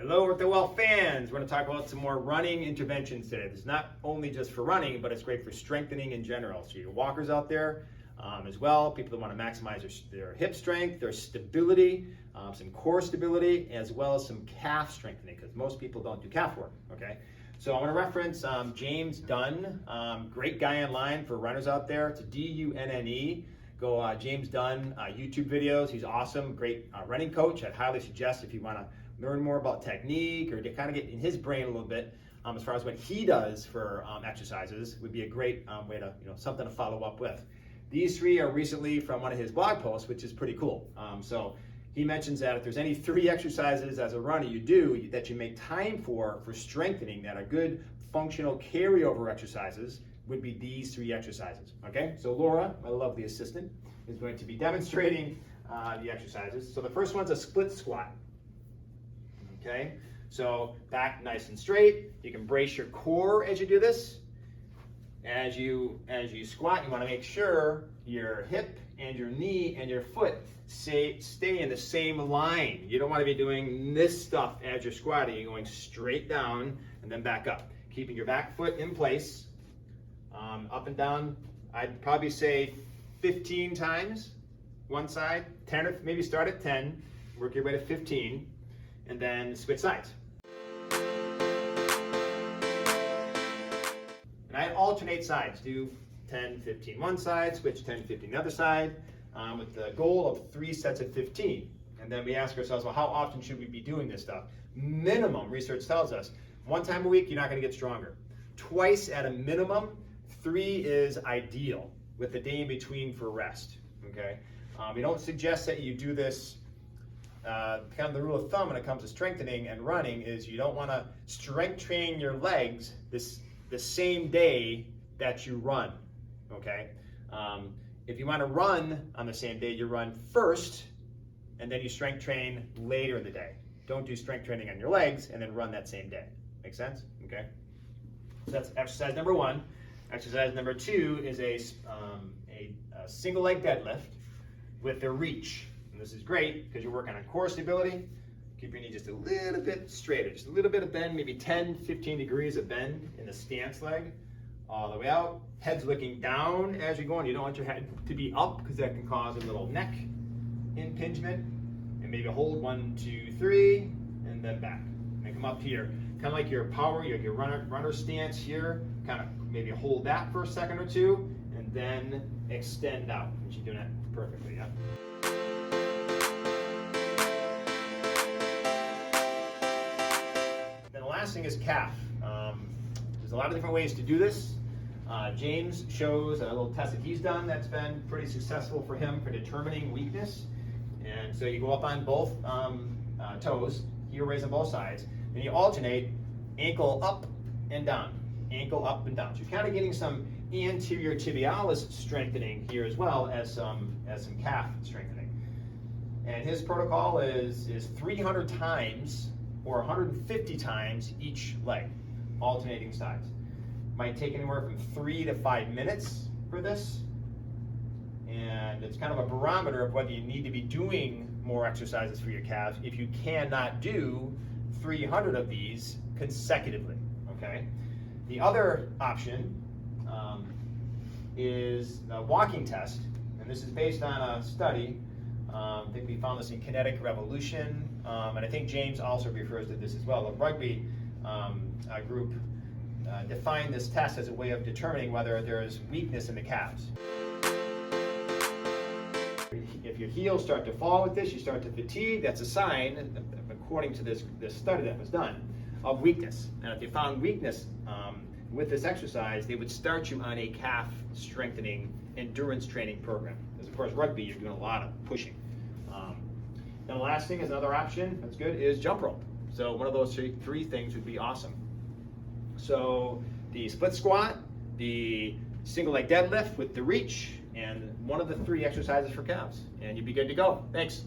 Hello, Orthowell fans. We're going to talk about some more running interventions today. This is not only just for running, but it's great for strengthening in general. So your walkers out there as well, people that want to maximize their hip strength, their stability, some core stability, as well as some calf strengthening, because most people don't do calf work, okay? So I want to reference James Dunne, great guy online for runners out there. It's D-U-N-N-E. Go James Dunne YouTube videos. He's awesome, great running coach. I'd highly suggest if you want to learn more about technique or to kind of get in his brain a little bit as far as what he does for exercises would be a great way to, something to follow up with. These three are recently from one of his blog posts, which is pretty cool. So he mentions that if there's any 3 exercises as a runner you do that you make time for strengthening that are good functional carryover exercises would be these 3 exercises, okay? So Laura, my lovely assistant, is going to be demonstrating the exercises. So the first one's a split squat. Okay, so back nice and straight. You can brace your core as you do this. As you squat, you want to make sure your hip and your knee and your foot stay in the same line. You don't want to be doing this stuff as you're squatting. You're going straight down and then back up. Keeping your back foot in place, up and down. I'd probably say 15 times one side, 10 or maybe start at 10, work your way to 15. And then switch sides. And I alternate sides, do 10, 15 one side, switch 10, 15 the other side, with the goal of 3 sets of 15. And then we ask ourselves, well, how often should we be doing this stuff? Minimum, research tells us, 1 time a week, you're not gonna get stronger. Twice at a minimum, 3 is ideal, with the day in between for rest, okay? We don't suggest that you do this. Kind of the rule of thumb when it comes to strengthening and running is you don't want to strength train your legs the same day that you run, okay? If you want to run on the same day, you run first and then you strength train later in the day. Don't do strength training on your legs and then run that same day. Make sense? Okay. So that's exercise number 1. Exercise number 2 is a single leg deadlift with a reach. And this is great because you're working on core stability. Keep your knee just a little bit straighter, just a little bit of bend, maybe 10, 15 degrees of bend in the stance leg, all the way out. Head's looking down as you're going. You don't want your head to be up because that can cause a little neck impingement. And maybe hold 1, 2, 3, and then back. And come up here, kind of like your power, your runner stance here. Kind of maybe hold that for a second or 2, and then extend out. And you're doing that perfectly, yeah? Last thing is calf. There's a lot of different ways to do this. James shows a little test that he's done that's been pretty successful for him for determining weakness. And so you go up on both toes, heel raise on both sides, then you alternate ankle up and down, ankle up and down. So you're kind of getting some anterior tibialis strengthening here as well as some calf strengthening. And his protocol is 300 times or 150 times each leg, alternating sides. Might take anywhere from 3 to 5 minutes for this. And it's kind of a barometer of whether you need to be doing more exercises for your calves if you cannot do 300 of these consecutively, okay? The other option is a walking test, and this is based on a study. I think we found this in Kinetic Revolution, and I think James also refers to this as well. The rugby group defined this test as a way of determining whether there is weakness in the calves. If your heels start to fall with this, you start to fatigue, that's a sign, according to this study that was done, of weakness. And if you found weakness with this exercise, they would start you on a calf strengthening endurance training program. Because of course rugby, you're doing a lot of pushing. Then the last thing is another option that's good is jump rope. So one of those three things would be awesome. So the split squat, the single leg deadlift with the reach, and one of the 3 exercises for calves, and you'd be good to go. Thanks.